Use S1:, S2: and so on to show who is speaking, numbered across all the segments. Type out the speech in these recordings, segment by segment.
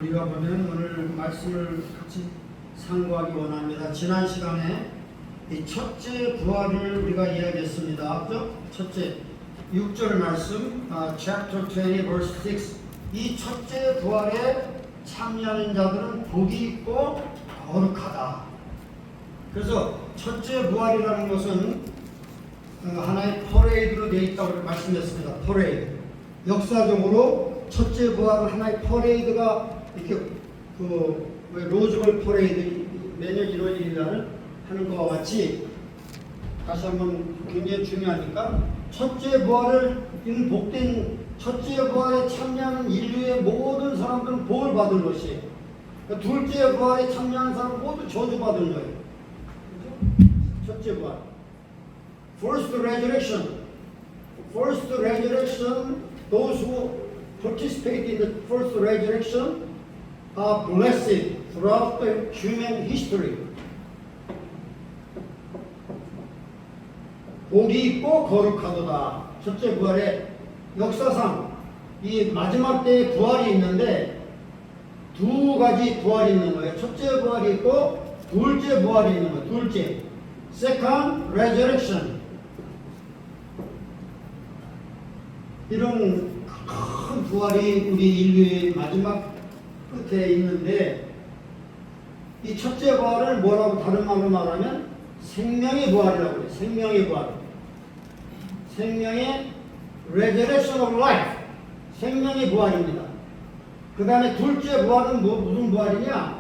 S1: 우리가 보면 오늘 말씀을 같이 상고하기 원합니다. 지난 시간에 이 첫째 부활을 우리가 이야기했습니다. 그죠? 첫째 6절 말씀, chapter 20 verse 6. 이 첫째 부활에 참여하는 자들은 복이 있고 거룩하다. 그래서 첫째 부활이라는 것은 하나의 퍼레이드로 되어 있다고 말씀했습니다. 퍼레이드. 역사적으로 첫째 부활은 하나의 퍼레이드가 이렇게 로즈볼 퍼레이드 매년 1월 1일 날 하는 것과 같이 다시 한번 굉장히 중요하니까 첫째 부활을 이는 복된 첫째 부활에 참여하는 인류의 모든 사람들은 복을 받은 것이에요. 그러니까 둘째 부활에 참여하는 사람은 모두 저주받은 거예요. 그렇죠? 첫째 부활. First resurrection. First resurrection. Those who participate in the first resurrection are blessed throughout the human history. 복이 있고 거룩하도다. 첫째 부활의 역사상 이 마지막 때의 부활이 있는데 두 가지 부활이 있는 거예요. 첫째 부활이 있고 둘째 부활이 있는 거예요. 둘째, second resurrection. 이런 큰 부활이 우리 인류의 마지막 끝에 있는데 이 첫째 부활을 뭐라고 다른 말로 말하면 생명의 부활이라고 해요. 생명의 부활. 생명의 resurrection of life. 생명의 부활입니다. 그 다음에 둘째 부활은 무슨 부활이냐?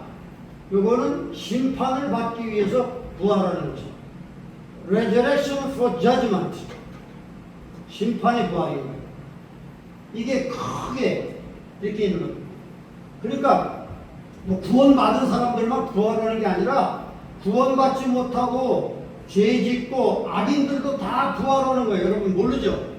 S1: 이거는 심판을 받기 위해서 부활하는 거죠. resurrection for judgment. 심판의 부활입니다. 이게 크게 이렇게 있는 겁니다. 그러니까 뭐 구원받은 사람들만 부활하는 게 아니라 구원받지 못하고 죄 짓고 악인들도 다 부활하는 거예요. 여러분 모르죠?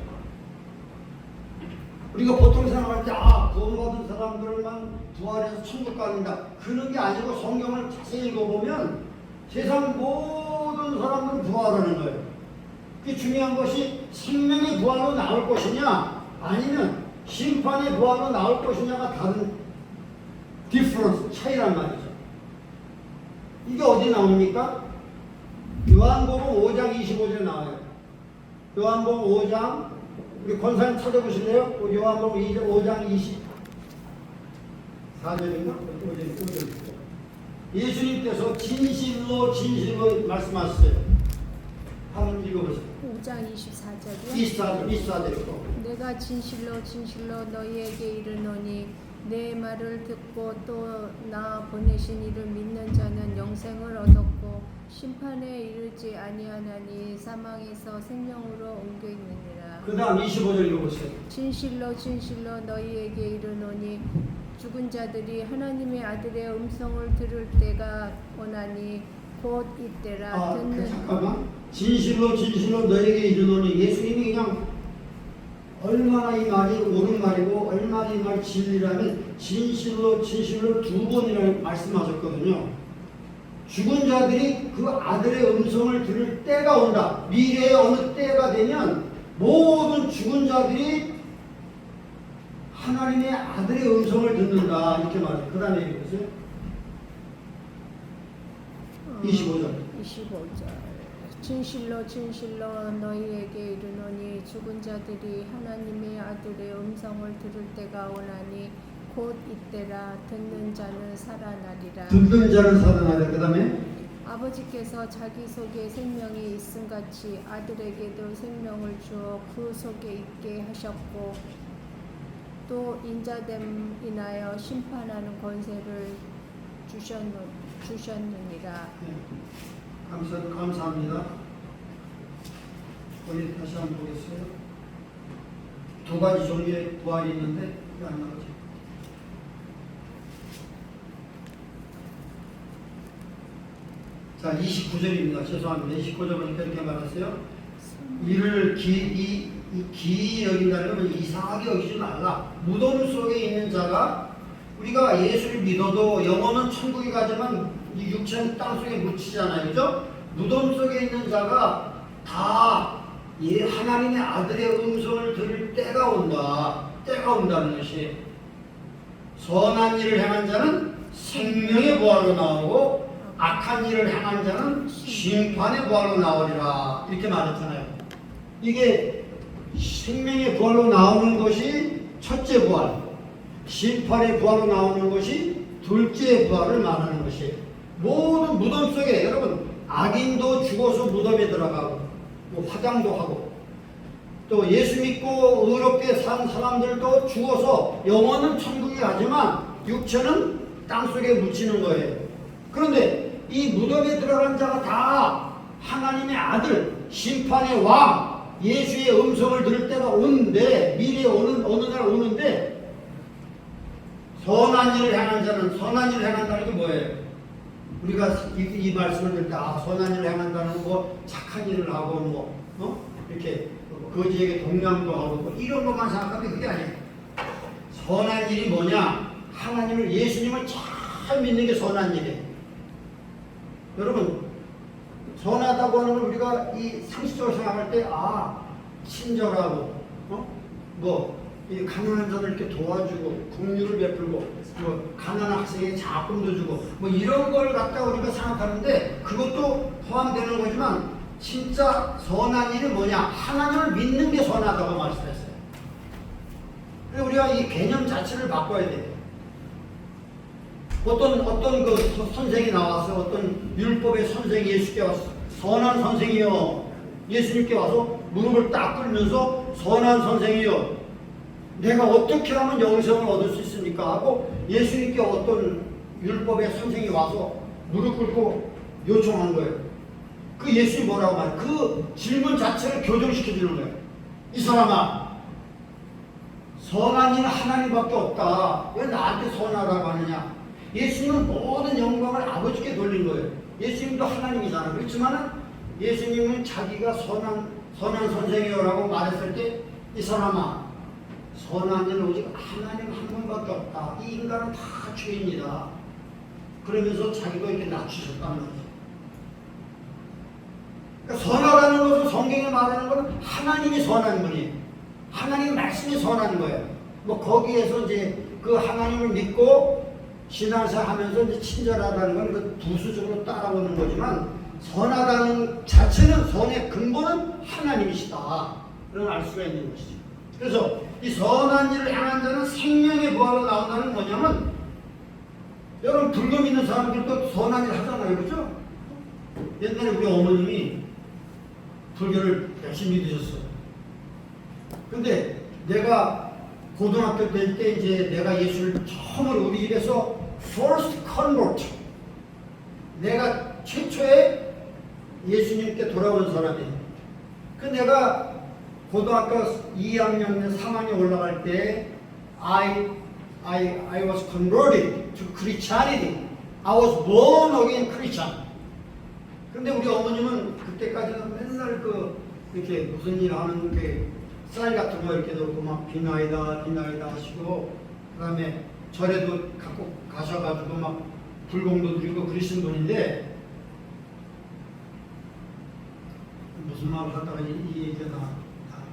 S1: 우리가 보통 생각할 때 구원받은 사람들만 부활해서 천국 가는다. 그런 게 아니고 성경을 자세히 읽어보면 세상 모든 사람들은 부활하는 거예요. 그게 중요한 것이 생명의 부활로 나올 것이냐 아니면 심판의 부활로 나올 것이냐가 다른 디퍼런스, 차이란 말이죠. 이게 어디 나옵니까? 요한복음 5장 25절에 나와요. 요한복음 5장, 우리 권사님 찾아보실래요? 요한복음 5장 24절인가? 5절. 예수님께서 진실로 진실로 말씀하셨어요. 한번 읽어보세요.
S2: 5장 24절이요?
S1: 24절이고.
S2: 내가 진실로 진실로 너희에게 이르노니 내 말을 듣고 또 나 보내신 이를 믿는 자는 영생을 얻었고 심판에 이르지 아니하나니 사망에서 생명으로 옮겨 있느니라.
S1: 그 다음 25절 읽어보세요.
S2: 진실로 진실로 너희에게 이르노니 죽은 자들이 하나님의 아들의 음성을 들을 때가 오나니 곧 이때라.
S1: 잠깐만. 진실로 진실로 너에게 이르노니. 예수님이 그냥 얼마나 이 말이 옳은 말이고 얼마나 이 말이 진리라면 진실로 진실로 두 번이나 말씀하셨거든요. 죽은 자들이 그 아들의 음성을 들을 때가 온다. 미래의 어느 때가 되면 모든 죽은 자들이 하나님의 아들의 음성을 듣는다. 이렇게 말해요. 그 다음에 읽으세요. 25절.
S2: 진실로 진실로 너희에게 이르노니 죽은 자들이 하나님의 아들의 음성을 들을 때가 오나니 곧 이때라. 듣는 자는 살아나리라.
S1: 듣는 자는 살아나리라. 그 다음에
S2: 아버지께서 자기 속에 생명이 있음같이 아들에게도 생명을 주어 그 속에 있게 하셨고 또 인자됨 인하여 심판하는 권세를 주셨느니라.
S1: 감사합니다. 우리 다시 한번 보겠어요. 두 가지 종류의 부활이 있는데 이게 안 나오죠. 자, 29절입니다. 죄송합니다. 29절 보니까 이렇게 말하세요. 이를 기이 여긴다는 건 이상하게 여기지 말라. 무덤 속에 있는 자가 우리가 예수를 믿어도 영혼은 천국에 가지만 이 육체는 땅속에 묻히잖아요. 그죠? 무덤 속에 있는 자가 다 하나님의 아들의 음성을 들을 때가 온다. 때가 온다는 것이 선한 일을 행한 자는 생명의 부활로 나오고 악한 일을 행한 자는 심판의 부활로 나오리라 이렇게 말했잖아요. 이게 생명의 부활로 나오는 것이 첫째 부활, 심판의 부활로 나오는 것이 둘째 부활을 말하는 것이에요. 모든 무덤 속에 여러분 악인도 죽어서 무덤에 들어가고 뭐 화장도 하고 또 예수 믿고 의롭게 산 사람들도 죽어서 영혼은 천국에 가지만 육체는 땅속에 묻히는 거예요. 그런데 이 무덤에 들어간 자가 다 하나님의 아들, 심판의 왕, 예수의 음성을 들을 때가 오는데 미래에 오는 어느 날 오는데 선한 일을 행한 자는 선한 일을 행한다는 게 뭐예요? 우리가 이 말씀을 들을 때 선한 일을 행한다는 뭐 착한 일을 하고 이렇게 거지에게 동양도 하고 뭐 이런 것만 생각하면 그게 아니에요. 선한 일이 뭐냐? 하나님을 예수님을 잘 믿는 게 선한 일이에요. 여러분 선하다고 하는 걸 우리가 이 상식적으로 생각할 때 친절하고 이 가난한 자들 이렇게 도와주고 긍휼을 베풀고 뭐 가난한 학생에게 작품도 주고 뭐 이런 걸 갖다 우리가 생각하는데 그것도 포함되는 거지만 진짜 선한 일이 뭐냐? 하나님을 믿는 게 선하다고 말씀했어요. 그래서 우리가 이 개념 자체를 바꿔야 돼요. 어떤 그 선생이 나와서 어떤 율법의 선생이 예수께 와서 선한 선생이요 예수님께 와서 무릎을 딱 꿇으면서 선한 선생이요 내가 어떻게 하면 영생을 얻을 수 있습니까? 하고 예수님께 어떤 율법의 선생이 와서 무릎 꿇고 요청한 거예요. 그 예수님이 뭐라고 말해요? 그 질문 자체를 교정시켜 주는 거예요. 이 사람아 선한 이는 하나님밖에 없다. 왜 나한테 선하라고 하느냐? 예수님은 모든 영광을 아버지께 돌린 거예요. 예수님도 하나님이잖아요. 그렇지만 예수님은 자기가 선한 선생이요라고 말했을 때 이 사람아 선한 이는 오직 하나님 한 분밖에 없다. 이 인간은 다 죄인이다. 그러면서 자기가 이렇게 낮추셨다는 거죠. 그러니까 선하다는 것은 성경에 말하는 것은 하나님이 선한 분이에요. 하나님 말씀이 선한 거예요. 뭐 거기에서 이제 그 하나님을 믿고 신앙생활 하면서 이제 친절하다는 건 그 부수적으로 따라오는 거지만 선하다는 자체는 선의 근본은 하나님이시다. 그런 걸 알 수가 있는 것이죠. 그래서 이 선한 일을 행한 자는 생명의 부활로 나온다는 뭐냐면 여러분 불교 믿는 사람들도 선한 일 하잖아요. 그렇죠? 옛날에 우리 어머님이 불교를 열심히 믿으셨어요. 근데 내가 고등학교 될 때 이제 내가 예수를 처음으로 우리 집에서 first convert 내가 최초의 예수님께 돌아온 사람이에요. 그 내가 고등학교 2학년, 3학년 올라갈 때 I was converted to Christianity. I was born again Christian. 근데 우리 어머님은 그때까지는 맨날 이렇게 무슨 일 하는 쌀 같은 거 이렇게 넣고 막 비나이다 하시고 그 다음에 절에도 갖고 가셔가지고 막 불공도 드리고 그러신 분인데 무슨 말을 하다가 이 얘기가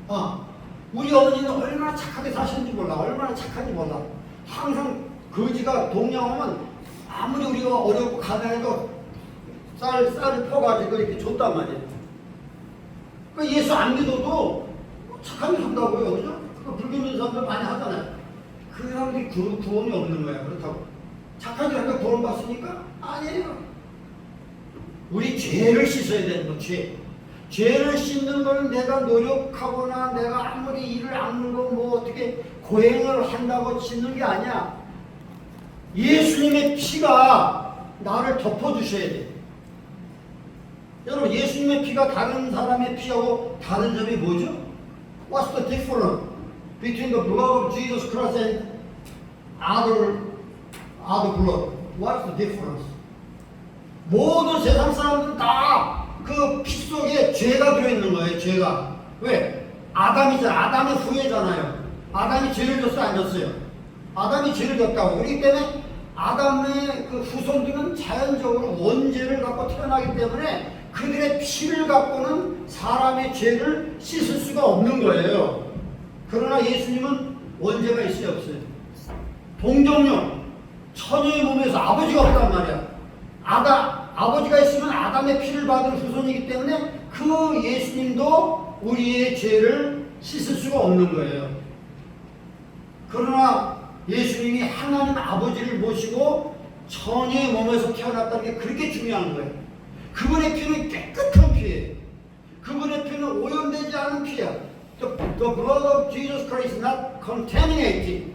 S1: 나왔다. 우리 어머니는 얼마나 착하게 사셨는지 몰라. 얼마나 착한지 몰라. 항상 거지가 동양오면 아무리 우리가 어렵고 가난해도 쌀을 퍼가지고 이렇게 줬단 말이에요. 그러니까 예수 안 믿어도 착하게 산다고요. 그죠? 불교 믿는 사람들 많이 하잖아요. 그 사람들이 구원이 없는 거야. 그렇다고. 착하게 하니까 구원 받습니까? 아니에요. 우리 죄를 씻어야 되는 거, 죄. 죄를 씻는 건 내가 노력하거나 내가 아무리 일을 악물고 뭐 어떻게 고행을 한다고 씻는 게 아니야. 예수님의 피가 나를 덮어주셔야 돼. 여러분 예수님의 피가 다른 사람의 피하고 다른 점이 뭐죠? What's the difference between the blood of Jesus Christ and other blood? What's the difference? 모든 세상 사람들은 다 그 피 속에 죄가 들어있는 거예요. 죄가. 왜? 아담이잖아. 아담의 후예잖아요. 아담이 죄를 졌어요? 안 졌어요? 아담이 죄를 졌다고. 그렇기 때문에 아담의 그 후손들은 자연적으로 원죄를 갖고 태어나기 때문에 그들의 피를 갖고는 사람의 죄를 씻을 수가 없는 거예요. 그러나 예수님은 원죄가 있어요? 없어요? 동정녀, 처녀의 몸에서 아버지가 없단 말이야. 아버지가 있으면 아담의 피를 받은 후손이기 때문에 그 예수님도 우리의 죄를 씻을 수가 없는 거예요. 그러나 예수님이 하나님 아버지를 모시고 처녀의 몸에서 태어났다는 게 그렇게 중요한 거예요. 그분의 피는 깨끗한 피예요. 그분의 피는 오염되지 않은 피야. The blood of Jesus Christ is not contaminated.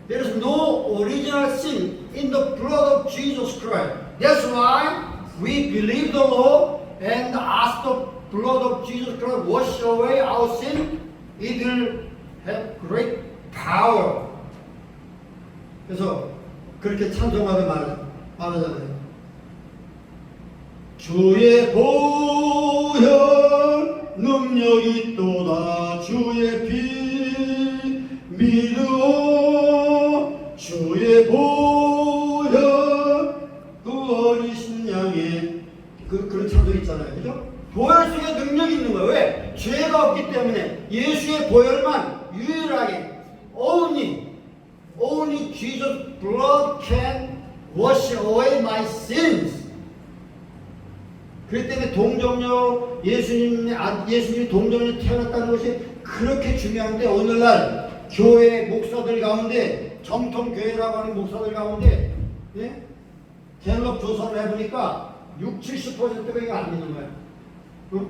S1: There is no original sin in the blood of Jesus Christ. That's why we believe the Lord and ask the blood of Jesus Christ wash away our sin. It will have great power. 그래서 그렇게 찬송하게 말하잖아요. 주의 보혈 능력이 또다 주의 피 믿어 주의 보혈 그 어리신 양의 그런 찬송 있잖아요. 그죠? 보혈 속에 능력이 있는 거예요. 왜? 죄가 없기 때문에 예수의 보혈만 유일하게 only Jesus' blood can wash away my sins. 그렇기 때문에 동정녀 예수님이 동정녀 태어났다는 것이 그렇게 중요한데 오늘날 교회 목사들 가운데 정통교회라고 하는 목사들 가운데 예? 갤럽 조사를 해보니까 60-70%가 이거 안 믿는 거예요. 응?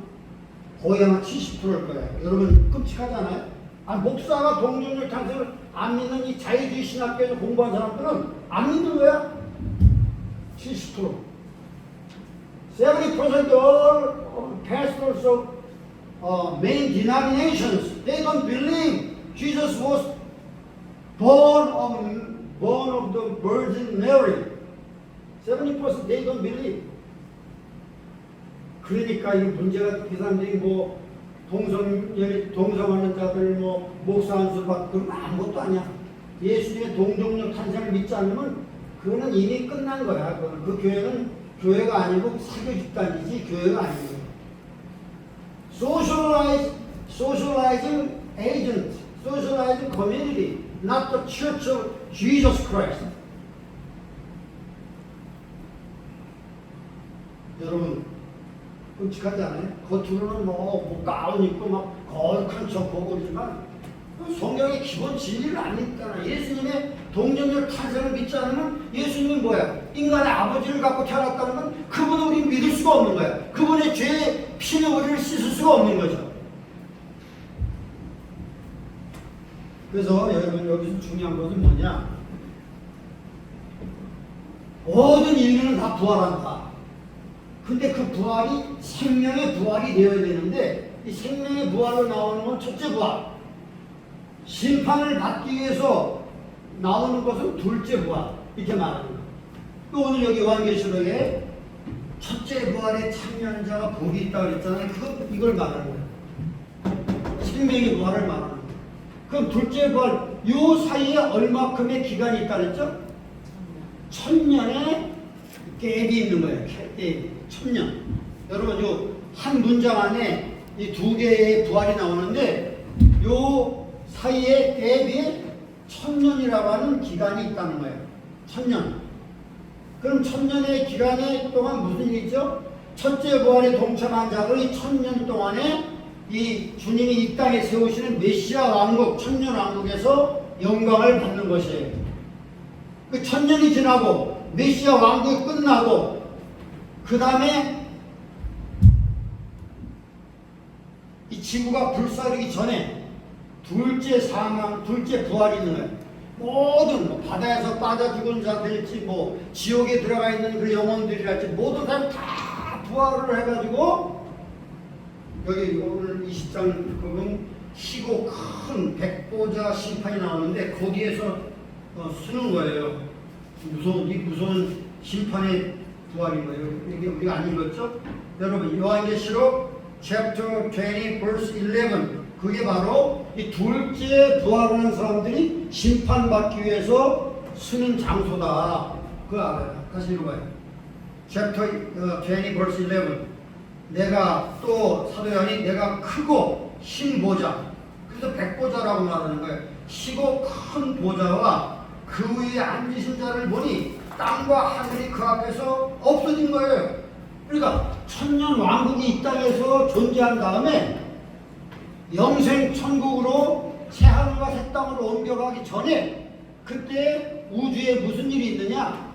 S1: 거의 아마 70%일 거예요. 여러분 끔찍하잖아요. 목사가 동정녀 탄생을 안 믿는 이 자유주의 신학교에서 공부한 사람들은 안 믿는 거야. 70%. 70% all pastors of main denominations, they don't believe Jesus was born of the Virgin Mary. 70% they don't believe. 그러니까 이 문제가 이 사람들이 뭐 동성하는 자들 뭐 목사 안수 받고 그건 아무것도 아니야. 예수님의 동정녀 탄생을 믿지 않으면 그거는 이미 끝난 거야. 그 교회는 교회가 아니고 사교 집단이지 교회가 아니고. Socializing agent, socializing community, not the Church of Jesus Christ. 여러분 끔찍하지 않아요? 겉으로는 뭐 가운 입고 막 거룩한 척 보고 그러지만 성경의 기본 진리를 안 믿잖아. 예수님의 동정녀 탄생을 믿지 않으면 예수님이 뭐야? 인간의 아버지를 갖고 태어났다는 건 그분을 우리 믿을 수가 없는 거야. 그분의 죄의 피는 우리를 씻을 수가 없는 거죠. 그래서 여러분 여기서 중요한 것은 뭐냐? 모든 인류는 다 부활한다. 근데 그 부활이 생명의 부활이 되어야 되는데 이 생명의 부활로 나오는 건 첫째 부활. 심판을 받기 위해서 나오는 것은 둘째 부활. 이렇게 말하는 거예요. 또 오늘 여기 요한계시록에 첫째 부활에 참여자가 복이 있다고 그랬잖아요. 이걸 말하는 거예요. 생명의 부활을 말하는 거예요. 그럼 둘째 부활, 요 사이에 얼마큼의 기간이 있다 그랬죠? 1000년의 갭이 있는 거예요. 갭이. 1000년. 여러분 요 한 문장 안에 이 두 개의 부활이 나오는데 요 사이에 갭이 1000년이라고 하는 기간이 있다는 거예요. 1000년. 그럼 1000년의 기간 동안 무슨 일이죠? 첫째 부활에 동참한 자들이 1000년 동안에 이 주님이 이 땅에 세우시는 메시아 왕국, 1000년 왕국에서 영광을 받는 것이에요. 그 1000년이 지나고 메시아 왕국이 끝나고 그 다음에 이 지구가 불사르기 전에 둘째 사망, 둘째 부활이 있는 거예요. 모든 뭐 바다에서 빠져 죽은 자들일지 뭐 지옥에 들어가 있는 그 영혼들이랄지 모든 사람 다 부활을 해가지고 여기 오늘 20장 보면 희고 큰 백보자 심판이 나오는데 거기에서 쓰는 거예요. 무서운 심판의 부활인 거예요. 이게 우리가 안 읽었죠? 여러분 요한계시록 chapter 20 verse 11 그게 바로 이 둘째 부활하는 사람들이 심판받기 위해서 쓰는 장소다. 그거 알아요. 다시 읽어봐요. chapter 20 verse 11 내가 또 사도 요한이 내가 크고 흰 보좌 그래서 백보좌라고 말하는 거예요. 희고 큰 보좌와 그 위에 앉으신 자를 보니 땅과 하늘이 그 앞에서 없어진 거예요. 그러니까 천년 왕국이 이 땅에서 존재한 다음에 영생 천국으로 새 하늘과 새 땅으로 옮겨가기 전에 그때 우주에 무슨 일이 있느냐?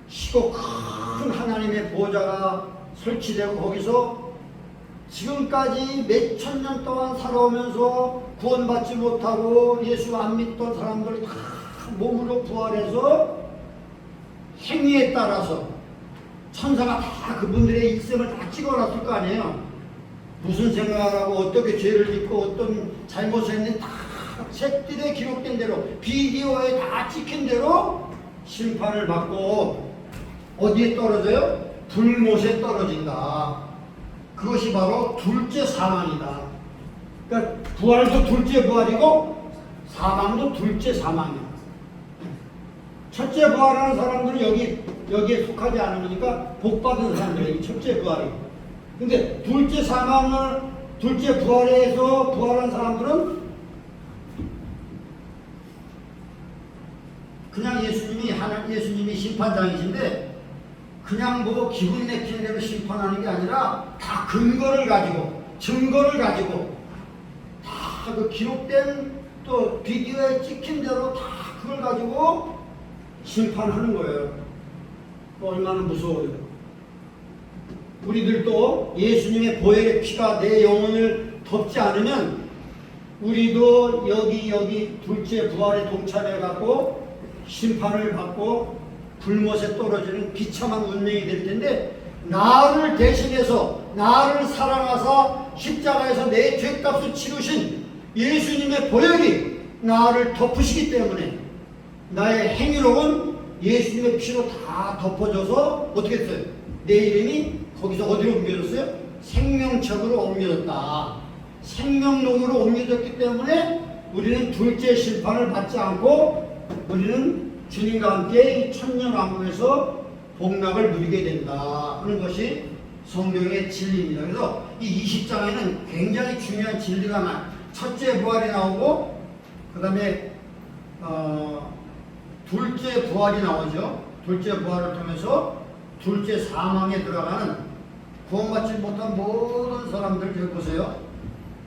S1: 시고 큰 하나님의 보좌가 설치되고 거기서 지금까지 몇 천 년 동안 살아오면서 구원받지 못하고 예수 안 믿던 사람들이 다 몸으로 부활해서 행위에 따라서 천사가 다 그분들의 일생을 다 찍어놨을 거 아니에요. 무슨 생각하고 어떻게 죄를 짓고 어떤 잘못을 했는지 다 책들에 기록된 대로 비디오에 다 찍힌 대로 심판을 받고 어디에 떨어져요? 불못에 떨어진다. 그것이 바로 둘째 사망이다. 그러니까 부활도 둘째 부활이고 사망도 둘째 사망이야. 첫째 부활하는 사람들은 여기에 속하지 않으니까 복받은 사람들이 첫째 부활이고, 근데 둘째 사망을 둘째 부활에서 부활한 사람들은 그냥 예수님이 심판장이신데 그냥 뭐 기분 내키는 대로 심판하는 게 아니라 다 근거를 가지고 증거를 가지고 다 그 기록된 또 비디오에 찍힌 대로 다 그걸 가지고 심판하는 거예요. 얼마나 무서워요. 우리들도 예수님의 보혈의 피가 내 영혼을 덮지 않으면 우리도 여기 둘째 부활에 동참해 갖고 심판을 받고 불못에 떨어지는 비참한 운명이 될 텐데, 나를 대신해서 나를 사랑하사 십자가에서 내 죄값을 치르신 예수님의 보혈이 나를 덮으시기 때문에 나의 행위로는 예수님의 피로 다 덮어져서 어떻게 했어요? 내 이름이 거기서 어디로 옮겨졌어요? 생명책으로 옮겨졌다. 생명록으로 옮겨졌기 때문에 우리는 둘째 심판을 받지 않고 우리는 주님과 함께 이 천년왕국에서 복락을 누리게 된다 하는 것이 성경의 진리입니다. 그래서 이 20장에는 굉장히 중요한 진리가 많아요. 첫째 부활이 나오고 그 다음에 둘째 부활이 나오죠. 둘째 부활을 통해서 둘째 사망에 들어가는 구원받지 못한 모든 사람들 여기 보세요.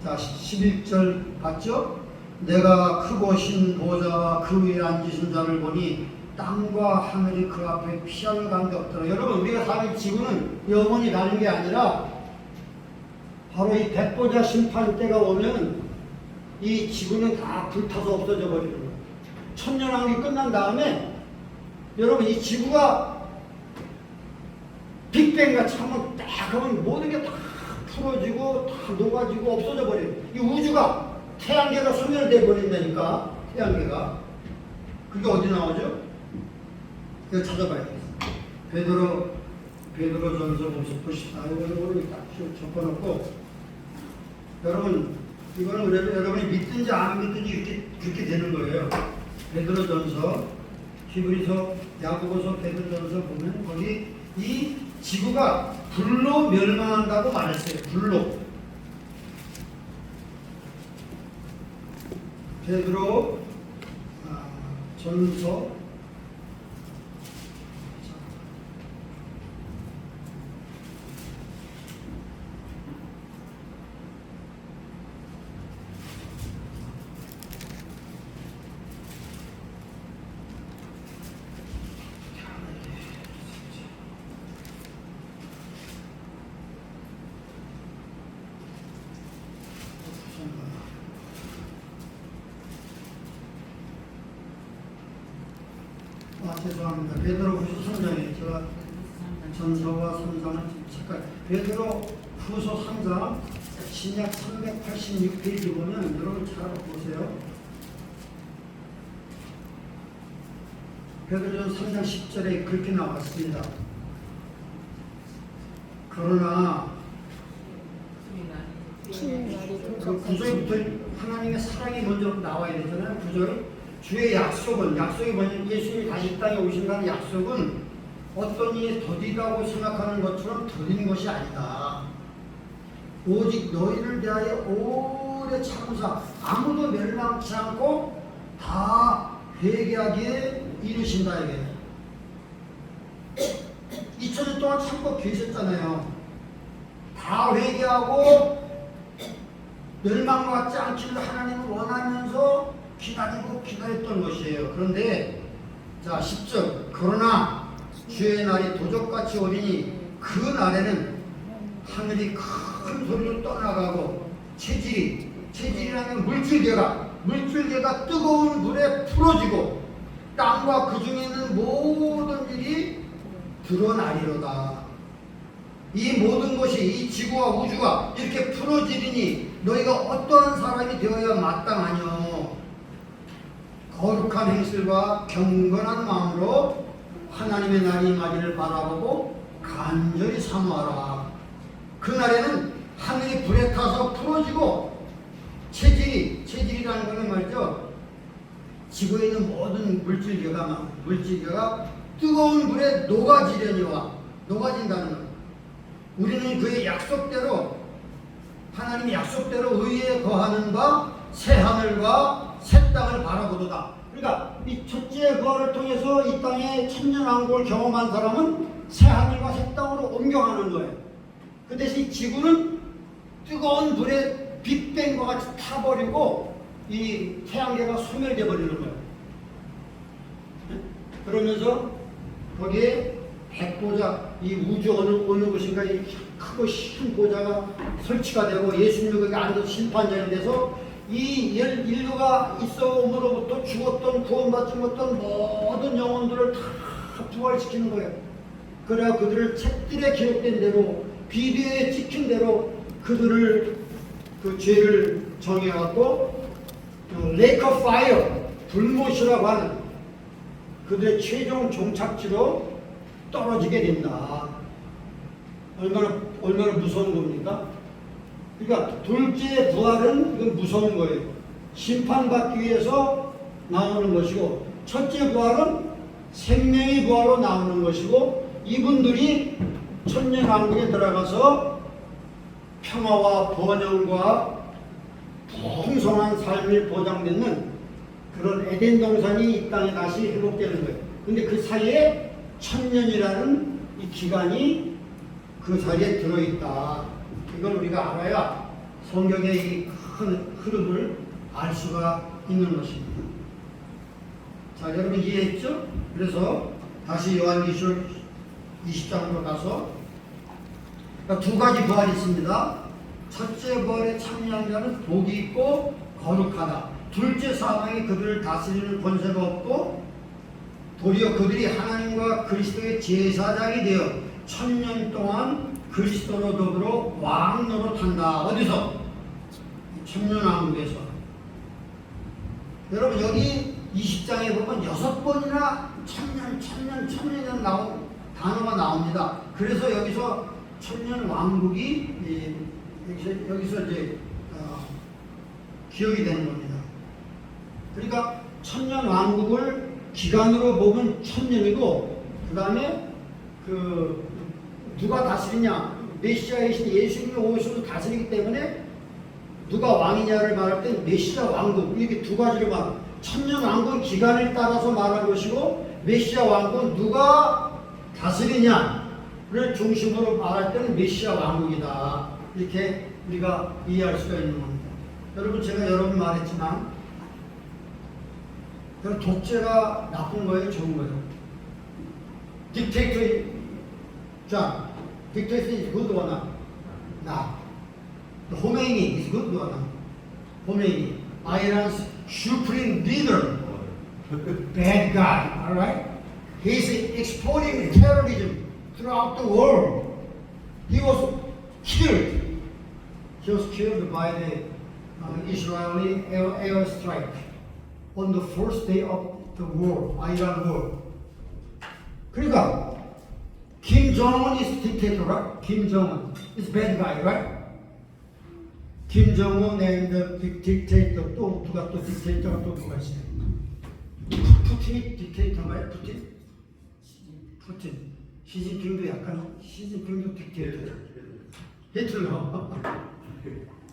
S1: 자, 11절 봤죠? 내가 크고 신 보좌와 그 위에 앉으신 자를 보니 땅과 하늘이 그 앞에 피할 감도 없더라. 여러분, 우리가 사는 지구는 영원히 가는 게 아니라 바로 이 백보자 심판 때가 오면 이 지구는 다 불타서 없어져 버리는 거예요. 천년왕국이 끝난 다음에 여러분, 이 지구가 빅뱅같이 한번 딱 하면 모든 게 다 풀어지고 다 녹아지고 없어져 버려요. 이 우주가 태양계가 소멸돼 버린다니까. 태양계가 그게 어디 나오죠? 이거 찾아봐야 되겠어. 베드로전서 보십시다. 이거를 딱 적어놓고, 여러분 이거는 여러분이 믿든지 안 믿든지 그렇게 되는 거예요. 베드로전서, 히브리서, 야고보서, 베드로전서 보면 거기 이 지구가 불로 멸망한다고 말했어요. 불로. 베드로 전서 죄송합니다. 베드로후서 3장에 제가 전서와 3장을 잠깐, 베드로후서 3장 신약 386페이지 보면 여러분 잘 보세요. 베드로전서 3장 10절에 그렇게 나왔습니다. 그러나 그 구절부터 하나님의 사랑이 먼저 나와야 되잖아요. 구절. 주의 약속이 뭐냐면 예수님이 다시 땅에 오신다는 약속은 어떤 일이 더디다고 생각하는 것처럼 더딘 것이 아니다. 오직 너희를 대하여 오래 참으사 아무도 멸망치 않고 다 회개하기에 이르신다 이게. 2000년 동안 참고 계셨잖아요. 다 회개하고 멸망받지 않기를 하나님을 원하면서 기다렸던 것이에요. 그런데 자 10절 그러나 주의 날이 도적같이 오리니 그 날에는 하늘이 큰 소리로 떠나가고 체질이라는 물줄기가 뜨거운 불에 풀어지고 땅과 그 중에 있는 모든 일이 드러나리로다. 이 모든 것이 이 지구와 우주가 이렇게 풀어지리니 너희가 어떠한 사람이 되어야 마땅하뇨. 거룩한 행실과 경건한 마음으로 하나님의 날이 임하기를 바라보고 간절히 사모하라. 그날에는 하늘이 불에 타서 풀어지고 체질이라는 것은 말이죠. 지구에 있는 모든 물질계가 뜨거운 불에 녹아진다는 것. 우리는 그의 약속대로 하나님의 약속대로 의에 거하는 바 새 하늘과 새 땅을 바라보도다. 그러니까 이 첫째 부활을 통해서 이 땅에 천년왕국을 경험한 사람은 새 하늘과 새 땅으로 옮겨가는 거예요. 그 대신 이 지구는 뜨거운 불에 빅뱅과 같이 타버리고 이 태양계가 소멸돼 버리는 거예요. 그러면서 거기에 백보자, 이 우주 어느 곳인가 이 크고 흰 보자가 설치가 되고 예수님이 앉아서 심판자리 돼서 이 인류가 있어 오므로부터 죽었던 구원받지 못한 모든 영혼들을 다 부활시키는 거예요. 그래야 그들을 책들에 기록된 대로 비디오에 찍힌 대로 그들을 그 죄를 정해갖고 레이크 오브 파이어 불못이라고 하는 그들의 최종 종착지로 떨어지게 된다. 얼마나 무서운 겁니까? 그러니까 둘째 부활은 이건 무서운 거예요. 심판받기 위해서 나오는 것이고 첫째 부활은 생명의 부활로 나오는 것이고 이분들이 천년왕국에 들어가서 평화와 번영과 풍성한 삶이 보장되는 그런 에덴 동산이 이 땅에 다시 회복되는 거예요. 근데 그 사이에 천년이라는 이 기간이 그 자리에 들어있다. 이걸 우리가 알아야 성경의 이 큰 흐름을 알 수가 있는 것입니다. 자, 여러분 이해했죠? 그래서 다시 요한계시록 20장으로 가서 두 가지 부활이 있습니다. 첫째 부활에 참여한 자는 복이 있고 거룩하다. 둘째 사망이 그들을 다스리는 권세가 없고 도리어 그들이 하나님과 그리스도의 제사장이 되어 천년 동안 그리스도로 더불어 왕 노릇한다. 어디서? 천년왕국에서. 여러분 여기 20장에 보면 6번이나 천년 단어가 나옵니다. 그래서 여기서 천년왕국이 여기서 이제 기억이 되는 겁니다. 그러니까 천년왕국을 기간으로 보면 천년이고 그 다음에 누가 다스리냐? 메시아이신 예수님이 오셔서 다스리기 때문에 누가 왕이냐를 말할 때 메시아 왕국 이렇게 두 가지로 말. 천년 왕국은 기간을 따라서 말할 것이고 메시아 왕국은 누가 다스리냐를 중심으로 말할 때는 메시아 왕국이다. 이렇게 우리가 이해할 수가 있는 겁니다. 여러분 제가 여러 번 말했지만 독재가 나쁜 거예요, 좋은 거예요? 딕테이터 자, dictator is good or not? Not. The Khomeini is good or not? Khomeini, Iran's supreme leader, bad guy, all right? He's exporting terrorism throughout the world. He was killed. He was killed by the Israeli air strike on the first day of the war, Iran war. 그러니까 Kim Jong-un is dictator, right? Kim Jong-un is bad guy, right? Kim Jong-un and the dictator 또 누가 또 dictator가 또 누가 있어요? 푸틴이 dictator인가요? 푸틴. 시진핑도 약간 시진핑도 dictator. 히틀러.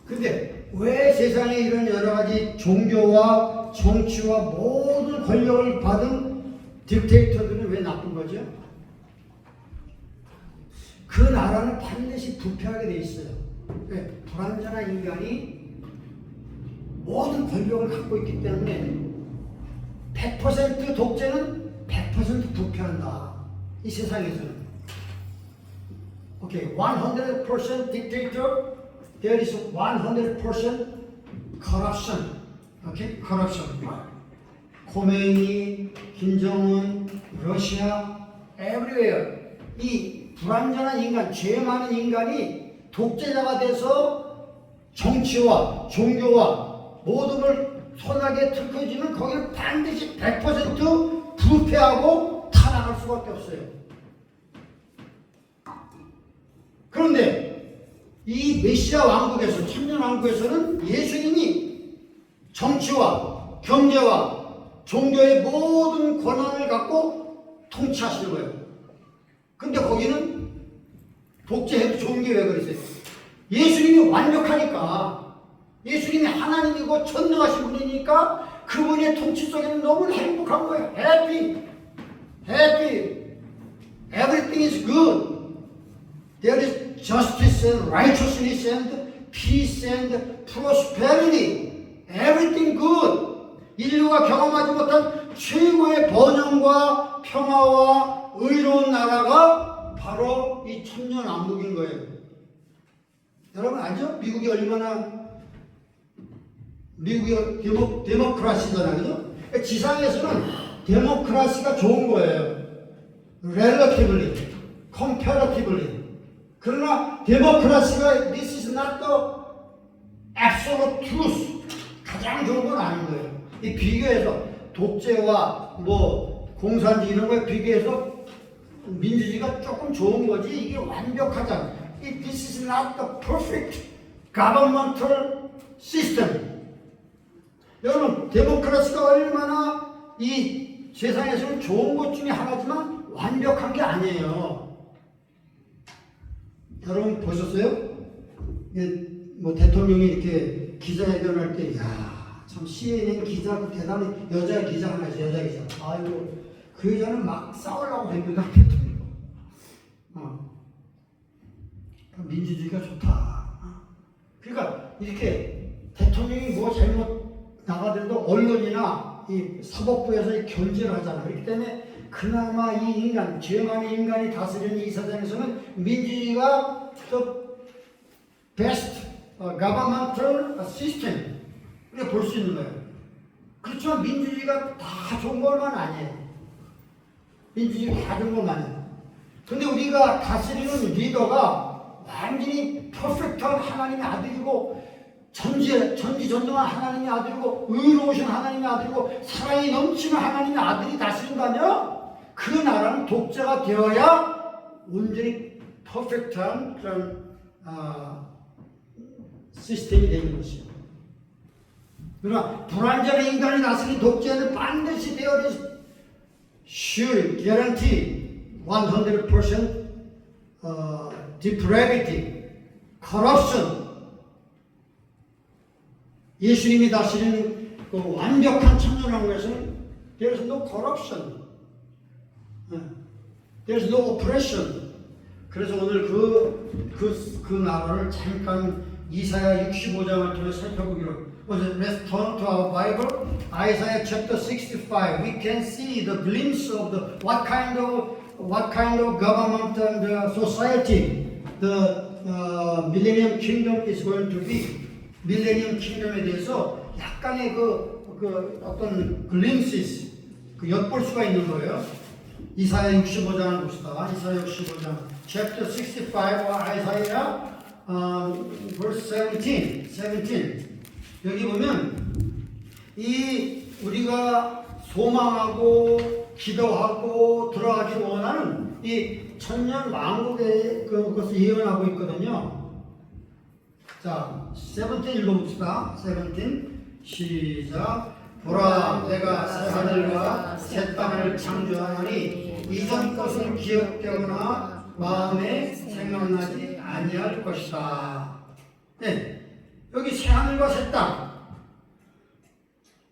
S1: 근데 왜 세상에 이런 여러 가지 종교와 정치와 모든 권력을 받은 딕테이터들은 왜 나쁜 거죠? 그 나라는 반드시 부패하게 돼 있어요. 왜? 불완전한 인간이 모든 권력을 갖고 있기 때문에 100% 독재는 100% 부패한다. 이 세상에서는. 오케이, 100% dictator, there is 100% corruption. 오케이, corruption. khomeini, 김정은, 러시아, everywhere. 이 불완전한 인간, 죄 많은 인간이 독재자가 돼서 정치와 종교와 모든 걸 손아귀에 틀어지면 거기는 반드시 100% 부패하고 타락할 수밖에 없어요. 그런데 이 메시아 왕국에서, 천년 왕국에서는 예수님이 정치와 경제와 종교의 모든 권한을 갖고 통치하시는 거예요. 근데 거기는 독재해도 좋은 게 왜 그러세요? 예수님이 완벽하니까, 예수님이 하나님이고 전능하신 분이니까 그분의 통치 속에는 너무 행복한 거예요. Happy, happy. Everything is good. There is justice and righteousness and peace and prosperity. Everything good. 인류가 경험하지 못한 최고의 번영과 평화와 의로운 나라가 바로 이 천년 왕국인 거예요. 여러분 알죠? 미국이 얼마나 미국이 데모크라시잖아요. 그죠? 그러니까 지상에서는 데모크라시가 좋은 거예요. relatively, comparatively. 그러나 데모크라시가 this is not the absolute truth. 가장 좋은 건 아닌 거예요. 이 비교해서 독재와 뭐 공산주의 이런 거에 비교해서 민주주의가 조금 좋은 거지 이게 완벽하잖아. This is not the perfect governmental system. 여러분 데모크라시가 얼마나 이 세상에서는 좋은 것 중에 하나지만 완벽한 게 아니에요. 여러분 보셨어요? 뭐 대통령이 이렇게 기자회견할 때, 참 CNN 기자 대단히 여자 기자 하나 있어, 여자 기자. 아이고 그 여자는 막 싸우려고 했는데 대통령. 민주주의가 좋다. 그러니까 이렇게 대통령이 뭐 잘못 나가더라도 언론이나 이 사법부에서 이 견제를 하잖아요. 그렇기 때문에 그나마 이 인간, 죄 많은 인간이 다스리는 이 세상에서는 민주주의가 the best governmental system 이렇게 볼 수 있는 거예요. 그렇지만 민주주의가 다 좋은 것만 아니에요. 민주주의가 다 좋은 것만 아니에요. 근데 우리가 다스리는 리더가 완전히 퍼펙트한 하나님의 아들이고 전지전능한 하나님의 아들이고 의로우신 하나님의 아들이고 사랑이 넘치는 하나님의 아들이 다스린다면 그 나라는 독재가 되어야 온전히 퍼펙트한 그런 시스템이 되는 것이에요. 그러나 불완전한 인간이 다스린 독재는 반드시 되어야 sure, guarantee 100% depravity, corruption. 예수님이 다스리는 그 완벽한 천년왕국에서는 there is no corruption, there is no oppression. 그래서 오늘 그 나라를 잠깐 이사야 65장을 통해 살펴보기로. Let's turn to our Bible, Isaiah chapter 65. We can see the glimpse of the what kind of government and society the millennium kingdom is going to be. 밀레니엄 킹덤에 대해서 약간의 그 어떤 glimpses, 그 엿볼 수가 있는 거예요. 이사야 65장을 봅시다. 이사야 65장, chapter 65, 아이사야 verse 17. 여기 보면 이 우리가 소망하고 기도하고 들어가기를 원하는 이 천년 왕국의 그것을 예언하고 있거든요. 자, 17 읽어봅시다. 17 시작. 보라, 내가 새 하늘과 새 땅을 창조하노니 이전 것은 기억되거나 마음에 생각나지 아니할 것이다. 네, 여기 새하늘과 새 땅,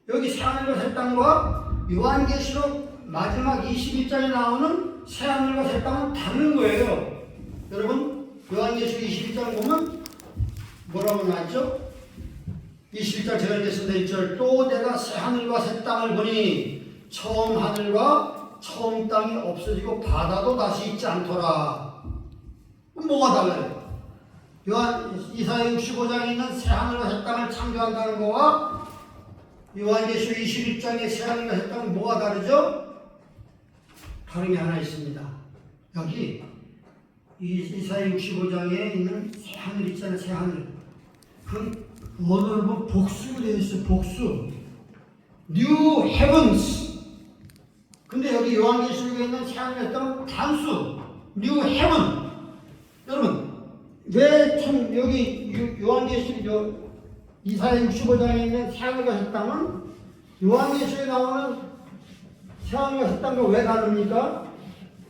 S1: 여기 새하늘과 새 땅과 요한계시록 마지막 21장에 나오는 새하늘과 새 땅은 다른 거예요. 여러분 요한계시록 21장 보면 뭐라고 나왔죠? 21장 제가 읽겠습니다. 1절 또 내가 새하늘과 새 땅을 보니 처음 하늘과 처음 땅이 없어지고 바다도 다시 있지 않더라. 뭐가 달라요? 이사야 65장에 있는 새하늘과 새 땅을 창조한다는 거와 요한계시록 21장의 새하늘과 새 땅은 뭐가 다르죠? 다른 게 하나 있습니다. 여기 이사야 65장에 있는 새하늘 있잖아요. 새하늘. 그 원어로 보면 복수로 되어 있어요. 복수. New Heavens. 근데 여기 요한계시록에 있는 새하늘과 새 땅은 단수. New Heaven. 여러분 왜 참 여기 요한계시록 이사야 65장에 있는 새하늘과 새 땅은 요한계시록에 나오는 새하늘과 새 땅과 왜 다릅니까?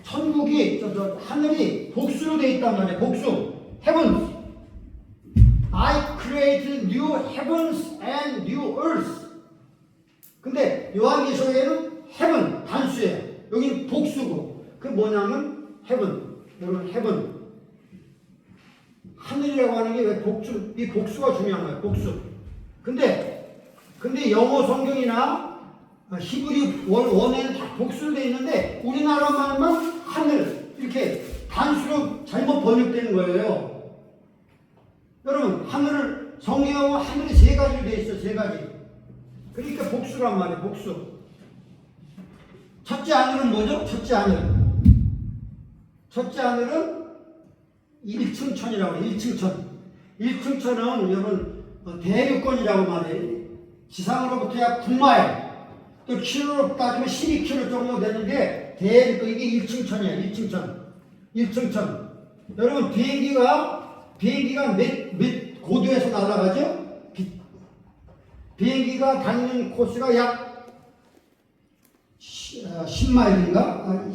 S1: 천국이 하늘이 복수로 되어 있단 말이에요. 복수. Heavens. I created new heavens and new earth. 근데 요한계시록에는 heaven 단수예요. 여기는 복수고. 그 뭐냐면 heaven. 여러분 heaven. 하늘이라고 하는 게 왜 복수, 이 복수가 중요한 거예요. 복수. 근데 영어 성경이나 히브리 원에는 다 복수로 되어 있는데 우리나라만만 하늘 이렇게 단수로 잘못 번역되는 거예요. 여러분 하늘을 성경은 하늘이 세 가지로 되어 있어. 세 가지. 그러니까 복수란 말이에요. 복수. 첫째 하늘은 뭐죠? 첫째 하늘은 1층천이라고 해요. 1층천. 1층천은 여러분 대륙권이라고 말해요. 지상으로부터 약 9마일, 또 킬로로 따지면 12킬로 정도 되는데 대륙권 이게 1층천이야. 1층천. 여러분 비행기가 몇 고도에서 날아가죠? 비행기가 다니는 코스가 약 10마일인가?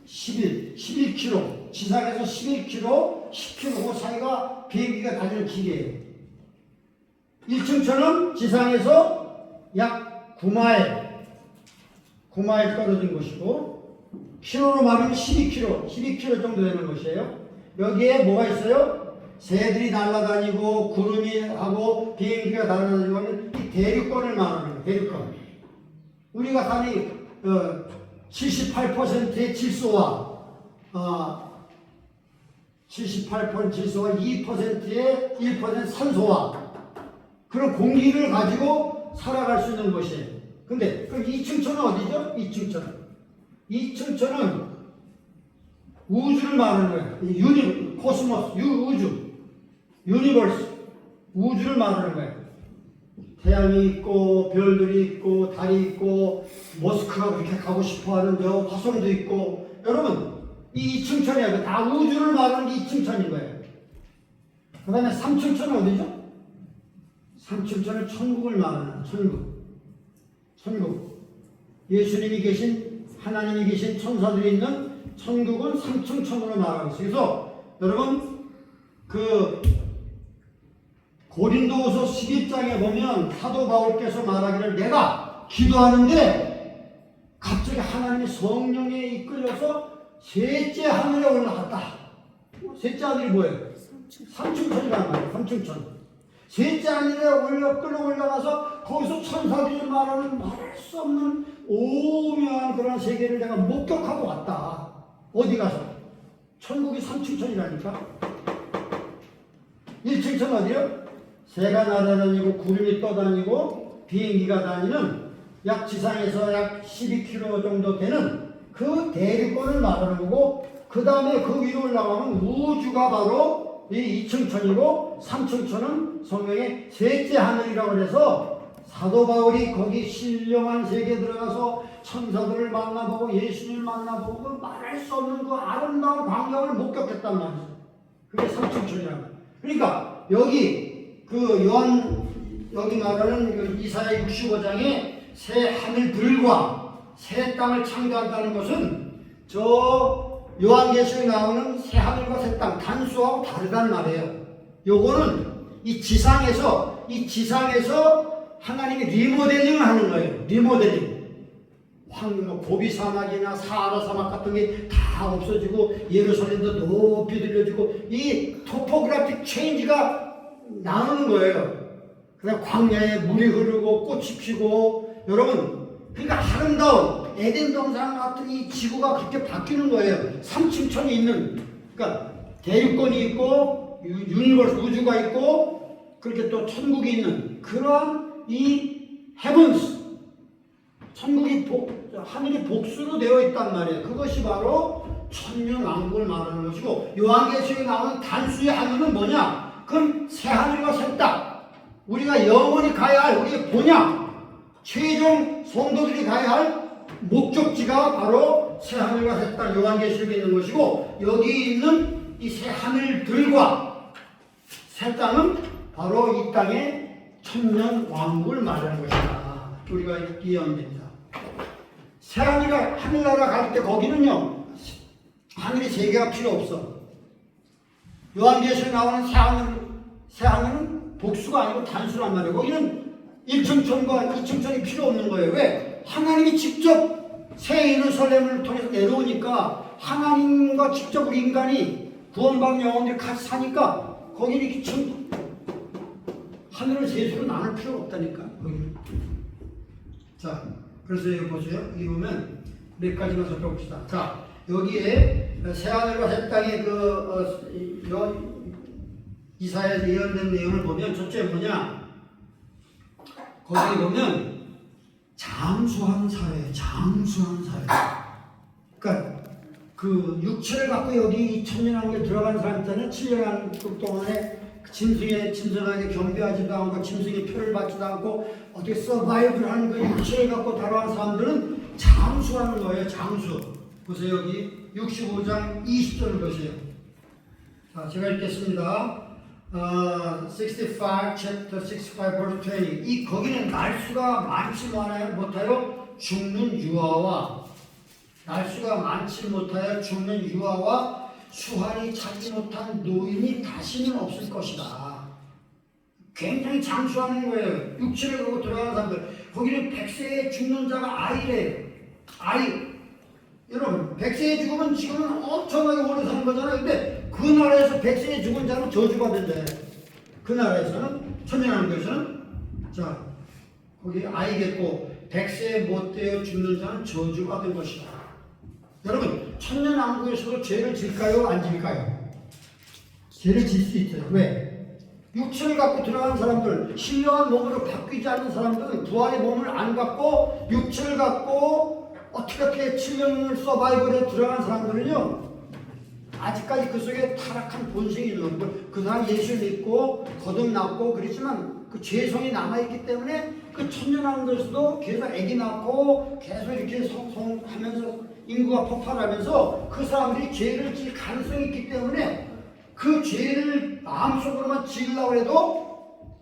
S1: 11km. 지상에서 11km, 10km 그 사이가 비행기가 다니는 길이에요. 1층천은 지상에서 약 9마일 떨어진 곳이고 킬로로 말하면 12km 정도 되는 곳이에요. 여기에 뭐가 있어요? 새들이 날아다니고 구름이 하고 비행기가 날아다니고 하는 이 대륙권을 말하는 거예요. 대륙권. 우리가 사는 78%의 질소와 2%의 1% 산소와 그런 공기를 가지고 살아갈 수 있는 것이에요. 근데 그럼 2층천은 어디죠? 2층천은 우주를 말하는 거예요. 코스모스, 유니버스, 우주를 말하는 거예요. 태양이 있고 별들이 있고 달이 있고 모스크가 그렇게 가고 싶어하는 저 화성도 있고 여러분 이 2층천이야. 다 우주를 말하는 게 2층천인 거예요. 그 다음에 3층천은 어디죠? 3층천은 천국을 말하는 천국. 예수님이 계신 하나님이 계신 천사들이 있는 천국은 3층천으로 말하고 있어요. 그래서 여러분 그 고린도후서 11장에 보면 사도 바울께서 말하기를 내가 기도하는데 갑자기 하나님의 성령에 이끌려서 셋째 하늘에 올라갔다. 셋째 하늘이 뭐예요? 3층천이란 말이에요. 3층천. 셋째 하늘에 끌어 올라가서 거기서 천사들이 말하는 말할 수 없는 오묘한 그런 세계를 내가 목격하고 왔다. 어디 가서? 천국이 3층천이라니까. 1층천 어디요? 새가 날아다니고 구름이 떠다니고 비행기가 다니는 약 지상에서 약 12km 정도 되는 그 대륙권을 말하는 거고 그 다음에 그 위로 올라가면 우주가 바로 이 2층천이고 3층천은 성경의 셋째 하늘이라고 해서 사도 바울이 거기 신령한 세계에 들어가서 천사들을 만나보고 예수님을 만나보고 그 말할 수 없는 그 아름다운 광경을 목격했단 말이죠. 그게 3층천이라는 거예요. 그러니까 여기 그 여기 말하는 그 이사야 65장에 새 하늘들과 새 땅을 창조한다는 것은 저 요한계시록에 나오는 새 하늘과 새 땅 단수하고 다르단 말이에요. 요거는 이 지상에서 하나님이 리모델링을 하는 거예요. 리모델링. 고비 사막이나 사하라 사막 같은 게 다 없어지고 예루살렘도 높이 들려지고 이 토포그래픽 체인지가 나오는 거예요. 그다음 광야에 물이 흐르고 꽃이 피고 여러분 그러니까 아름다운 에덴 동산 같은 이 지구가 그렇게 바뀌는 거예요. 삼층천이 있는 그러니까 대유권이 있고 유니버스 우주가 있고 그렇게 또 천국이 있는 그러한 이 헤븐스 천국이 하늘이 복수로 되어 있단 말이에요. 그것이 바로 천년왕국을 말하는 것이고 요한계시록에 나오는 단수의 하늘은 뭐냐? 그건 새 하늘과 새 땅. 우리가 영원히 가야 할 우리의 본향 최종 성도들이 가야 할 목적지가 바로 새 하늘과 새 땅 요한계시록에 있는 것이고 여기 있는 이 새 하늘들과 새 땅은 바로 이 땅의 천년왕국을 말하는 것이다. 우리가 이해합니다. 새 하늘나라 갈 때 거기는요 하늘이 세 개가 필요 없어. 요한계시록에 나오는 새 하늘은 복수가 아니고 단수란 말이에요. 거기는 1층천과 2층천이 필요 없는 거예요. 왜? 하나님이 직접 새 예루살렘을 통해서 내려오니까 하나님과 직접 우리 인간이 구원받은 영혼들이 같이 사니까 거기는 이렇게 하늘을 세수로 나눌 필요가 없다니까. 거기는. 자, 그래서 여기 보세요. 여기 보면 몇 가지만 살펴봅시다. 자, 여기에 새하늘과 새 땅의 이사야에서 예언된 내용을 보면 첫째 뭐냐? 거기 보면 장수한 사회, 장수한 사회. 그러니까 그 육체를 갖고 여기 이 천년왕국에 들어간 사람 있잖아요. 7년 동안에 짐승하게 경배하지도 않고 짐승의 표를 받지도 않고 어떻게 서바이브를 하는 그 육체를 갖고 달아간 사람들은 장수하는 거예요. 장수. 보세요. 여기 65장 20절을 보세요. 자, 제가 읽겠습니다. 65 chapter 65 verse 20. 이 거기는 날수가 많지 못하여 죽는 유아와 날수가 많지 못하여 죽는 유아와 수환이 찾지 못한 노인이 다시는 없을 것이다. 굉장히 장수하는 거예요. 육체를 갖고 들어가는 사람들. 거기는 100세에 죽는 자가 아이래요. 아이. 여러분 100세에 죽으면 지금은 엄청나게 오래 사는 거잖아요. 근데 그 나라에서 100세에 죽은 자는 저주받는데 그 나라에서는 천년왕국에서는 자 거기 아이겠고 100세에 못 되어 죽는 자는 저주받은 것이다. 여러분 천년왕국에서도 죄를 질까요? 안 질까요? 죄를 질 수 있어요. 왜? 육체를 갖고 들어가는 사람들, 신령한 몸으로 바뀌지 않는 사람들은 부활의 몸을 안 갖고 육체를 갖고 어떻게 7년을 서바이벌에 들어간 사람들은요 아직까지 그 속에 타락한 본성이 있는 거예요. 그 사람 예수 믿고 거듭났고 그렇지만 그 죄성이 남아있기 때문에 그 천년왕국에서도 계속 애기 낳고 계속 이렇게 성하면서 인구가 폭발하면서 그 사람들이 죄를 질 가능성이 있기 때문에 그 죄를 마음속으로만 지으려고 해도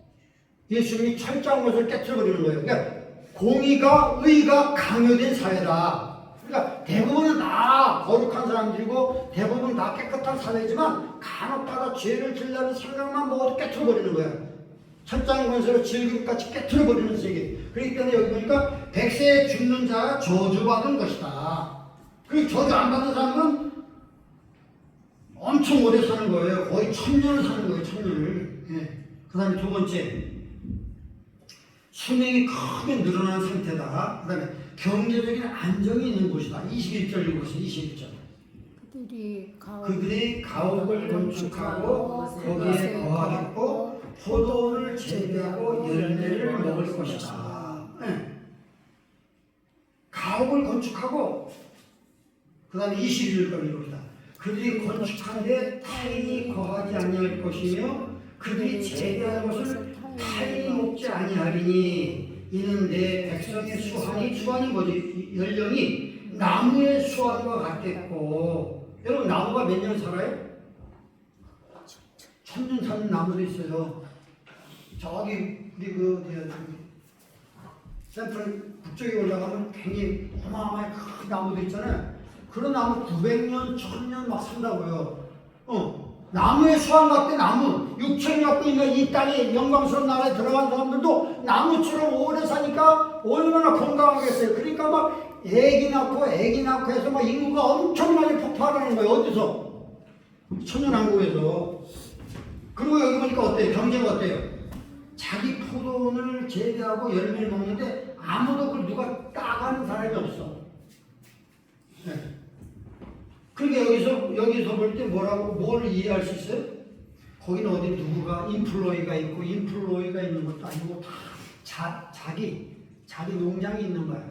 S1: 예수님이 철저한 것을 깨트려버리는 거예요. 그러니까 공의가 의가 강요된 사회다. 그러니까 대부분은 다 거룩한 사람들이고 대부분 다 깨끗한 사회지만 간혹가다 죄를 지으려는 생각만 먹어도 깨트려버리는 거예요. 철장 권세로 질금같이 깨트려버리는 세계. 그렇기 때문에 여기 보니까 100세에 죽는 자가 저주받은 것이다. 그리고 저주 안 받는 사람은 엄청 오래 사는 거예요. 거의 1000년을 사는 거예요. 1000년을. 예. 그 다음에 두 번째 수명이 크게 늘어난 상태다. 그 다음에 경제적인 안정이 있는 곳이다. 21절 읽으세요. 21절. 그들이 가옥을 건축하고 거기에 거하겠고 포도원을 재배하고 열매를 먹을 것이다. 네. 가옥을 건축하고 그 다음에 21절까지 읽읍시다. 그들이 건축한데 타인이 거하지 아니할 것이며 그들이 재배한 것을 타인이 먹지 아니하리니 이는 내 백성의 수환이 뭐지? 연령이 나무의 수환과 같겠고 여러분 나무가 몇 년 살아요? 1000년 사는 나무도 있어요. 저기 우리 샌프란 북쪽에 올라가면 굉장히 어마어마한 큰 나무도 있잖아요. 그런 나무 900년, 1000년 막 산다고요. 나무의 수확 같은 나무, 육체를 갖고 있는 이 땅에 영광스러운 나라에 들어간 사람들도 나무처럼 오래 사니까 얼마나 건강하겠어요. 그러니까 막 애기 낳고 해서 막 인구가 엄청나게 폭발하는 거예요. 어디서? 천연왕국에서. 그리고 여기 보니까 어때요? 경제가 어때요? 자기 포도원을 재배하고 열매를 먹는데 아무도 그걸 누가 따가는 사람이 없어. 네. 그러니까 여기서 볼 때 뭘 이해할 수 있어요? 거기는 어디 누구가 인플로이가 있고 인플로이가 있는 것도 아니고 다 자기 농장이 있는 거야.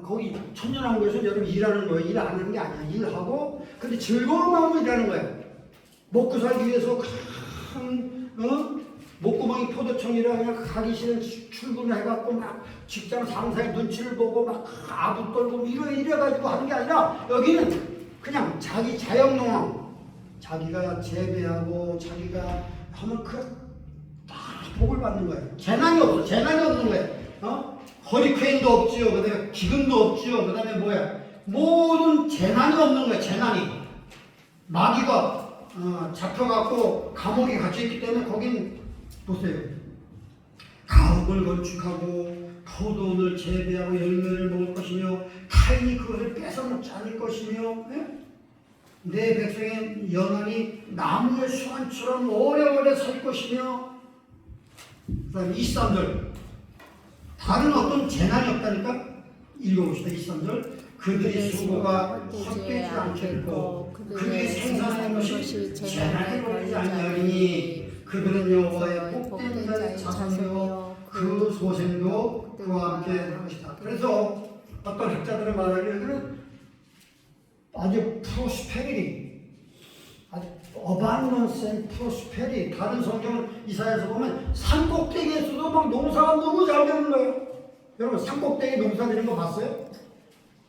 S1: 거기 천연왕국에서 여러분 일하는 거예요. 일 안 하는 게 아니야. 일하고 근데 즐거운 마음으로 일하는 거야. 먹고 살기 위해서 큰 목구멍이 포도청이라 그냥 가기 싫은 출근을 해갖고 막 직장 상사의 눈치를 보고 막 아부 떨고 이래가지고 하는 게 아니라 여기는 그냥 자기 자영농업, 자기가 재배하고 자기가 하면 다 복을 받는 거예요. 재난이 없는 거예요. 허리케인도 없지요. 그다음에 기근도 없지요. 그다음에 모든 재난이 없는 거예요. 재난이. 마귀가 잡혀갖고 감옥에 갇혀있기 때문에 거긴 보세요. 가옥을 건축하고 포도원을 재배하고 열매를 먹을 것이며 타인이 그것을 뺏어먹지 않을 것이며 내 백성의 영혼이 나무의 수완처럼 오래오래 살 것이며 그 다음에 23절 다른 어떤 재난이 없다니까 읽어봅시다. 23절 그들의 수고가 헛되지 않겠고 그들이 생산하는 것이 재난에 걸리지 아니하리니 그들은 여호와의 복된 자의 자손이요 그 소생도 그와 함께 할 것이다. 그래서 어떤 학자들은 말하기로는 아주 프로스페리티, 아주 어반던스 앤 프로스페리티. 다른 성경은 이사야에서 보면 산꼭대기에서도 막 농사가 너무 잘 되는 거예요. 여러분 산꼭대기 농사 되는 거 봤어요?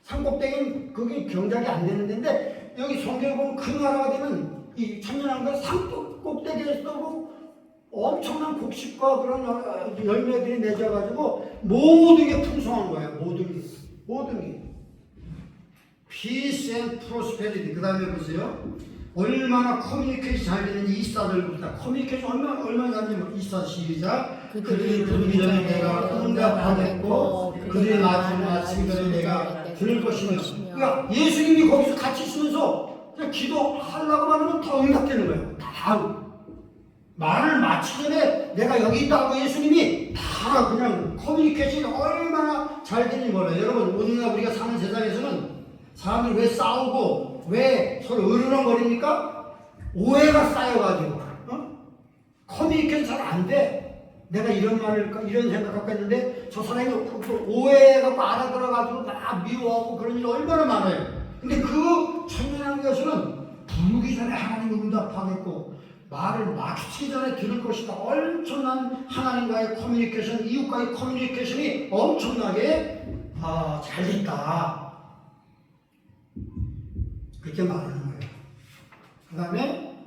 S1: 산꼭대기는 그게 경작이 안 되는 데인데 여기 성경에 보면 그 나라가 되면 이 천년왕국의 산꼭대기에서도 엄청난 곡식과 그런 열매들이 맺어가지고 모든 게 풍성한 거예요. 모든 게. Peace and prosperity. 그 다음에 보세요. 얼마나 커뮤니케이션이 잘 되는지 24절부터. 커뮤니케이션 얼마나 잘 되냐면 24 시작. 그들이 부르기 전에 내가 응답하겠고 그들이 마치기 전에 내가 들을 것이며. 그러니까 예수님이 거기서 같이 있으면서 그냥 기도하려고 하면 다 응답되는 거예요. 다. 말을 마치기 전에 내가 여기 있다고 예수님이 다 그냥 커뮤니케이션이 얼마나 잘 되는 거예요. 여러분 오늘날 우리가 사는 세상에서는 사람들 왜 싸우고 왜 서로 으르렁거리니까 오해가 쌓여가지고 커뮤니케이션 잘 안 돼. 내가 이런 생각하고 했는데 저 사람이 오해해갖고 알아들어가지고 막 미워하고 그런 일이 얼마나 많아요. 근데 그 천년왕국에서는 부르기 전에 하나님 응답하겠고 말을 마치기 전에 들을 것이다. 엄청난 하나님과의 커뮤니케이션, 이웃과의 커뮤니케이션이 엄청나게 잘 있다. 그렇게 말하는 거예요. 그 다음에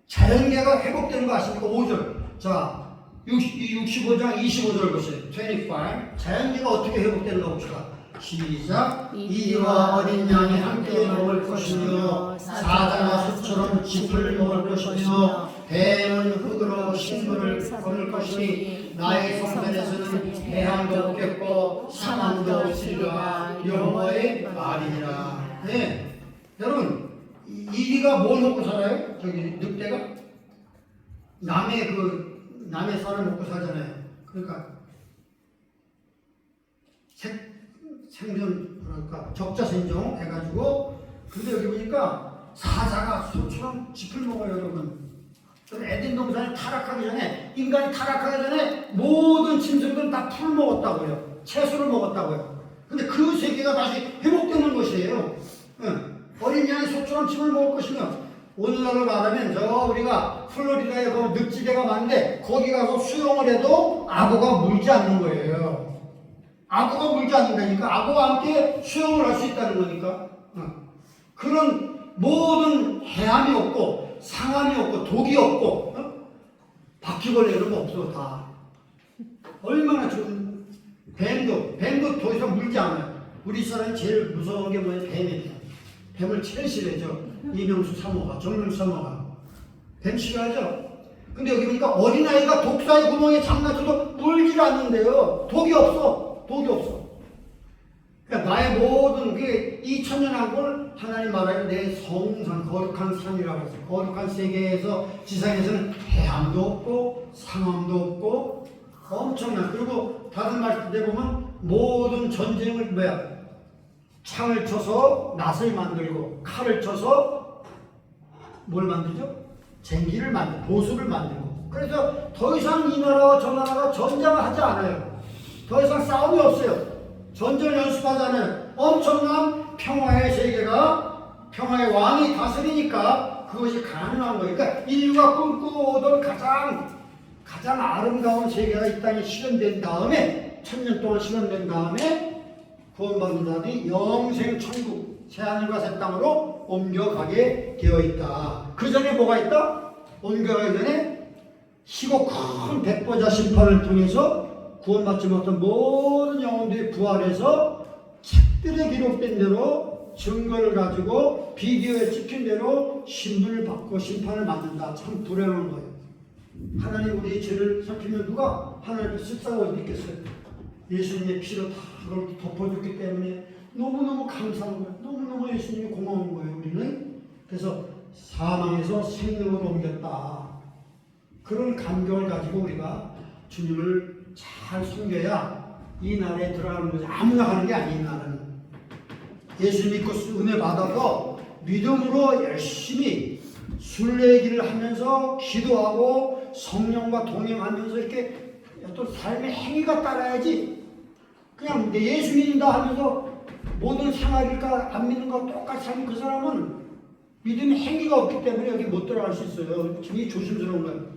S1: 자연계가 회복되는 거 아십니까? 5절. 자, 65장 25절 보세요. 25. 자연계가 어떻게 회복되는 거 봅시다. 시작. 이와 어린 양이 함께 먹을 것이며 사자가 소처럼 짚을 먹을 것이며 뱀은 흙으로 식물을 거둘 것이니 나의 성전에서는 해함도 없겠고 사망도 없으리라. 여호와의 말이니라. 네, 여러분 이리가 뭘 먹고 살아요? 저기 늑대가 남의 쌀을 먹고 살잖아요. 그러니까 생존 적자생존 해가지고 근데 여기 보니까 사자가 소처럼 짚을 먹어요. 여러분 에덴 동산이 타락하기 전에 인간이 타락하기 전에 모든 짐승들은 다 풀 먹었다고요. 채소를 먹었다고요. 근데 그 세계가 다시 회복되는 것이에요. 어린 양이 소처럼 짚을 먹을 것이며 오늘날로 말하면 우리가 플로리다에 보면 늪지대가 많은데 거기 가서 수영을 해도 악어가 물지 않는 거예요. 악어가 물지 않는다니까. 악어와 함께 수영을 할 수 있다는 거니까. 그런 모든 해함이 없고 상함이 없고 독이 없고 바퀴벌레 이런 거 없어. 다 얼마나 좋은. 뱀도 더 이상 물지 않아요. 우리 사람이 제일 무서운 게 뭐예요? 뱀이에요. 뱀을 제일 싫어해요. 이명수 사모가, 정명수 사모가. 벤치를 하죠. 근데 여기 보니까 어린아이가 독사의 구멍에 장난쳐도 물질 않는데요. 독이 없어. 독이 없어. 그러니까 나의 모든 이 천년왕국을 하나님 말하기를 내 성산 거룩한 산이라고 했어요. 거룩한 세계에서 지상에서는 해암도 없고 상암도 없고 엄청난. 그리고 다른 말씀대 보면 모든 전쟁을 창을 쳐서 낫을 만들고 칼을 쳐서 뭘 만들죠? 쟁기를 만들고 보수를 만들고. 그래서 더 이상 이 나라와 저 나라가 전쟁을 하지 않아요. 더 이상 싸움이 없어요. 전쟁을 연습하지 않아요. 엄청난 평화의 세계가 평화의 왕이 다스리니까 그것이 가능한 거예요. 그러니까 인류가 꿈꾸던 가장 아름다운 세계가 이 땅에 실현된 다음에 1000년 동안 실현된 다음에 구원받는 자들이 영생 천국 새하늘과 새 땅으로 옮겨가게 되어 있다. 그 전에 뭐가 있다? 옮겨가기 전에 희고 큰 백보자 심판을 통해서 구원받지 못한 모든 영혼들이 부활해서 책들에 기록된 대로 증거를 가지고 비디오에 찍힌 대로 신분을 받고 심판을 받는다. 참 불행한 거예요. 하나님 우리의 죄를 살피면 누가 하나님께 씁싸고 있겠어요? 예수님의 피로 다 그걸 덮어줬기 때문에 너무너무 감사한 거예요. 너무너무 예수님이 고마운 거예요. 우리는. 그래서 사망에서 생명으로 옮겼다. 그런 감격을 가지고 우리가 주님을 잘 섬겨야 이 나라에 들어가는 거지. 아무나 가는 게 아니에요. 나라는. 예수 믿고 은혜 받아서 믿음으로 열심히 순례기를 하면서 기도하고 성령과 동행하면서 이렇게 또 삶의 행위가 따라야지. 그냥 예수 믿는다 하면서 모든 생활일까 안 믿는 거 똑같이 하면 그 사람은 믿음의 행위가 없기 때문에 여기 못 들어갈 수 있어요. 굉장히 조심스러운 거예요.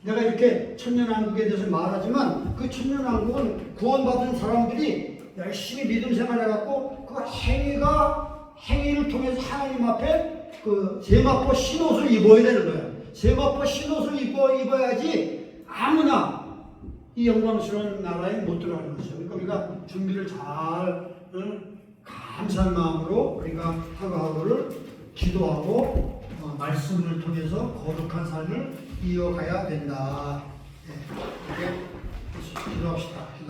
S1: 내가 이렇게 천년왕국에 대해서 말하지만 그 천년왕국은 구원받은 사람들이 열심히 믿음 생활해갖고 그 행위를 통해서 하나님 앞에 그 세마포 신옷을 입어야 되는 거예요. 세마포 신옷을 입어야지 아무나 이 영광스러운 나라에 못 들어가는 것이죠. 그러니까 우리가 준비를 잘 감사한 마음으로 우리가 하루하루를 기도하고 말씀을 통해서 거룩한 삶을 이어가야 된다. 네, 이렇게 기도합시다.